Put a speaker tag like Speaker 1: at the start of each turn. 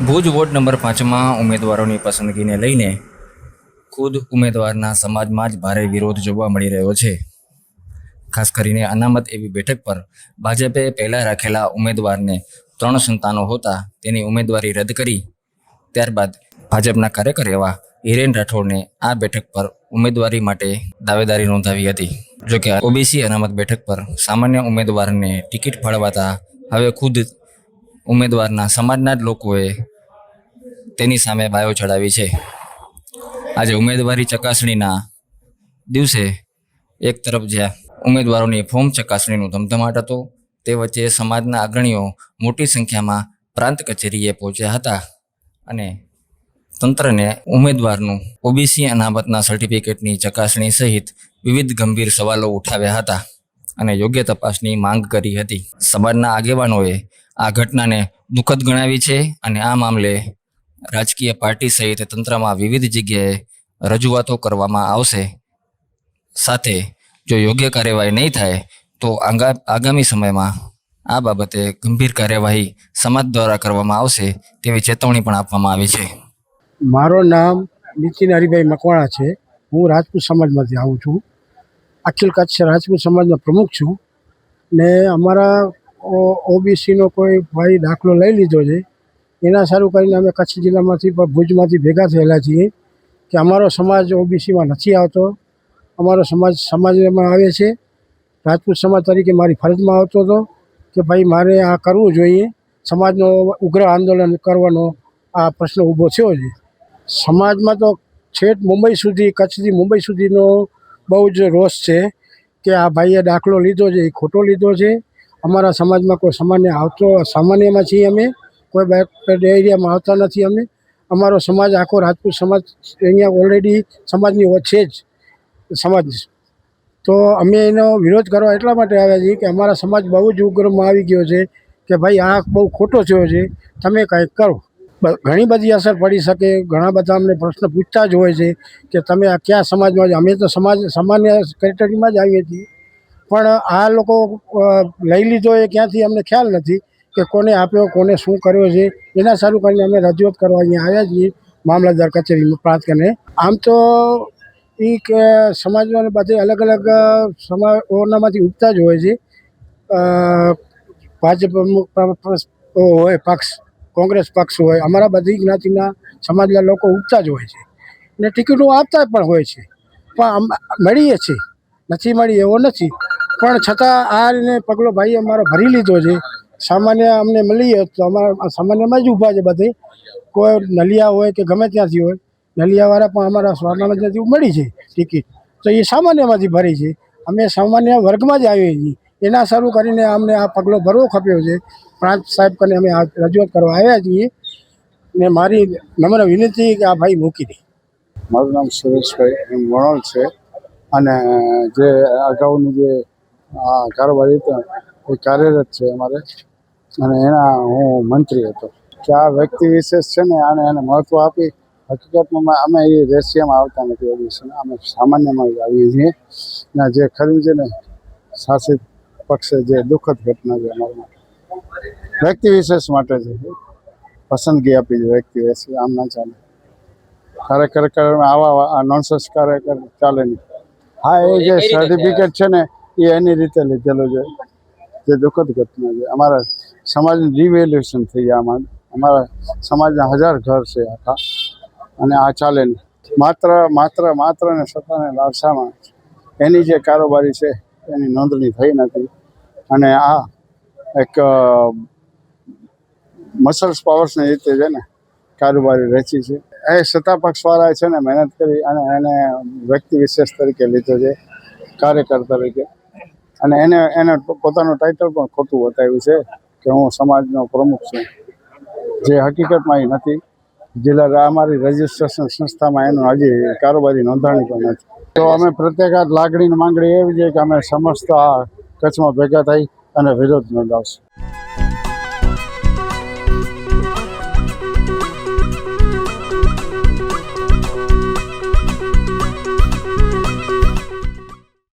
Speaker 1: Bhuj ward number 5માં ઉમેદવારોની પસંદગીને લઈને ખુદ ઉમેદવારના સમાજમાં જ ભારે વિરોધ જોવા મળી રહ્યો છે। ખાસ કરીને અનામત એવી બેઠક પર ભાજપે પહેલા રાખેલા ઉમેદવારને 3 સંતાનો હોતા તેની ઉમેદવારી રદ કરી ત્યારબાદ ભાજપના કાર્યકર એવા હિરેન રાઠોડને આ બેઠક પર ઉમેદવારી માટે દાવેદારી નોંધાવી હતી। જોકે ઓબીસી અનામત બેઠક પર સામાન્ય ઉમેદવારને ટિકિટ ફાળવાતા હવે ખુદ ઉમેદવારના સમાજના જ લોકોએ તેની સામે બાયો ચડાવી છે। આજે ઉમેદવારી ચકાસણીના દિવસે એક તરફ જ્યાં ઉમેદવારોની ફોર્મ ચકાસણીનું ધમધમાટ હતો, તે વચ્ચે સમાજના અગ્રણીઓ મોટી સંખ્યામાં પ્રાંત કચેરીએ પહોંચ્યા હતા અને તંત્રને ઉમેદવારનું ઓબીસી અનામતના સર્ટિફિકેટની ચકાસણી સહિત વિવિધ ગંભીર સવાલો ઉઠાવ્યા હતા અને યોગ્ય તપાસની માંગ કરી હતી। સમાજના આગેવાનોએ આ ઘટનાને દુઃખદ ગણાવી છે અને આ મામલે રાજકીય પાર્ટી સહિત તંત્રમાં વિવિધ જગ્યાએ રજૂઆતો કરવામાં આવશે। સાથે જો યોગ્ય કાર્યવાહી નહીં થાય તો આગામી સમયમાં આ બાબતે ગંભીર કાર્યવાહી સમાજ દ્વારા કરવામાં આવશે તેવી ચેતવણી પણ આપવામાં આવી છે।
Speaker 2: મારું નામ નીતિન હરિભાઈ મકવાણા છે। હું રાજપૂત સમાજમાંથી આવું છું। અખિલ કચ્છ રાજપૂત સમાજનો પ્રમુખ છું ને અમારા ઓબીસીનો કોઈ ભાઈ દાખલો લઈ લીધો છે, એના સારું કરીને અમે કચ્છ જિલ્લામાંથી ભુજમાંથી ભેગા થયેલા છીએ કે અમારો સમાજ ઓબીસીમાં નથી આવતો, અમારો સમાજમાં આવે છે। રાજપૂત સમાજ તરીકે મારી ફરજમાં આવતો હતો કે ભાઈ મારે આ કરવું જોઈએ, સમાજનો ઉગ્ર આંદોલન કરવાનો આ પ્રશ્ન ઊભો થયો છે। સમાજમાં તો છેક મુંબઈ સુધી, કચ્છથી મુંબઈ સુધીનો બહુ જ રોષ છે કે આ ભાઈએ દાખલો લીધો છે એ ખોટો લીધો છે। અમારા સમાજમાં કોઈ સામાન્યમાં છીએ, અમે કોઈ બેકવર્ડ એરિયામાં આવતા નથી। અમારો સમાજ આખો રાજપૂત સમાજ અહીંયા ઓલરેડી સમાજની છે જ સમાજ, તો અમે એનો વિરોધ કરવા એટલા માટે આવ્યા છીએ કે અમારા સમાજ બહુ જ ઉગ્રમાં આવી ગયો છે કે ભાઈ આ બહુ ખોટો થયો છે, તમે કંઈક કરો। ઘણી બધી અસર પડી શકે, ઘણા બધા અમને પ્રશ્ન પૂછતા જ હોય છે કે તમે આ કયા સમાજમાં? અમે તો સામાન્ય કેટેગરીમાં જ આવીએ છીએ, પણ આ લોકો લઈ લીધો એ ક્યાંથી અમને ખ્યાલ નથી કે કોને આપ્યો, કોને શું કર્યો છે। એના સારું કરીને અમે રજૂઆત કરવા અહીંયા આવ્યા છીએ મામલતદાર કચેરીમાં પ્રાંત કરીને। આમ તો એ કે સમાજમાં બધે અલગ અલગ સમાજોનામાંથી ઉગતા જ હોય છે। ભાજપ હોય પક્ષ, કોંગ્રેસ પક્ષ હોય, અમારા બધી જ્ઞાતિના સમાજના લોકો ઉગતા જ હોય છે ને ટિકિટો આપતા પણ હોય છે, પણ મળીએ છે, નથી મળી એવો નથી, પણ છતાં આ રીતે પગલો ભાઈ અમારો ભરી લીધો છે। સામાન્ય અમને મળીએ તો અમારા સામાન્યમાં જ ઊભા છે બધે, કોઈ નલિયા હોય કે ગમે ત્યાંથી હોય, નલિયાવાળા પણ અમારા સ્વામિનારાયણથી મળી છે ટિકિટ, તો એ સામાન્યમાંથી ભરી છે। અમે સામાન્ય વર્ગમાં જ આવીએ છીએ, એના શરૂ કરીને અમને આ પગલો ભરવો ખપ્યો છે। પ્રાંત સાહેબ કરીને અમે આ રજૂઆત કરવા આવ્યા છીએ ને મારી નમ્ર વિનંતી કે આ ભાઈ મૂકી દે।
Speaker 3: મારું નામ સુરેશભાઈ વણોલ છે અને જે અગાઉની જે કારોબારી હતો એ કાર્યરત છે અમારે, અને એના હું મંત્રી હતો કે આ વ્યક્તિ વિશેષ છે ને એને મહત્ત્વ આપી હકીકતમાં અમે એ રેશિયામાં આવતા નથી ઓબીસીમાં, અમે સામાન્યમાં જ આવીએ છીએ। ને જે ખરી છે ને શાસિત પક્ષે જે દુઃખદ ઘટના છે અમારા માટે, વ્યક્તિ વિશેષ માટે છે, પસંદગી આપી છે વ્યક્તિ વિશેષ, આમ ના ચાલે। કાર્યકર આવા નોનસેન્સ કાર્યકર ચાલે નહીં। હા, એ જે સર્ટિફિકેટ છે ને એ એની રીતે લીધેલું છે, જે દુઃખદ ઘટના છે। અમારા સમાજનું ડિવેલ્યુએશન થઈ જાય આમાં, અમારા સમાજના 1000 ઘર છે આખા, અને આ ચાલે નહીં। માત્ર ને સત્તાને લાલસામાં એની જે કારોબારી છે એની નોંધણી થઈ નથી, અને આ એક મસલ્સ પાવર્સની રીતે છે ને કારોબારી રચી છે। એ સત્તા પક્ષવાળાએ છે ને મહેનત કરી અને એને વ્યક્તિ વિશેષ તરીકે લીધો છે, કાર્યકર તરીકે, અને એને પોતાનું ટાઇટલ પણ ખોટું બતાવ્યું છે કે હું સમાજનો પ્રમુખ છું, જે હકીકતમાં એ નથી। જિલ્લા અમારી રજિસ્ટ્રેશન સંસ્થામાં એનું હજી કારોબારી નોંધાણી પણ નથી। તો અમે પ્રત્યેક લાગણીની માંગણી એવી છે કે અમે સમસ્ત આ કચ્છમાં ભેગા થઈ અને વિરોધ નોંધાવશું।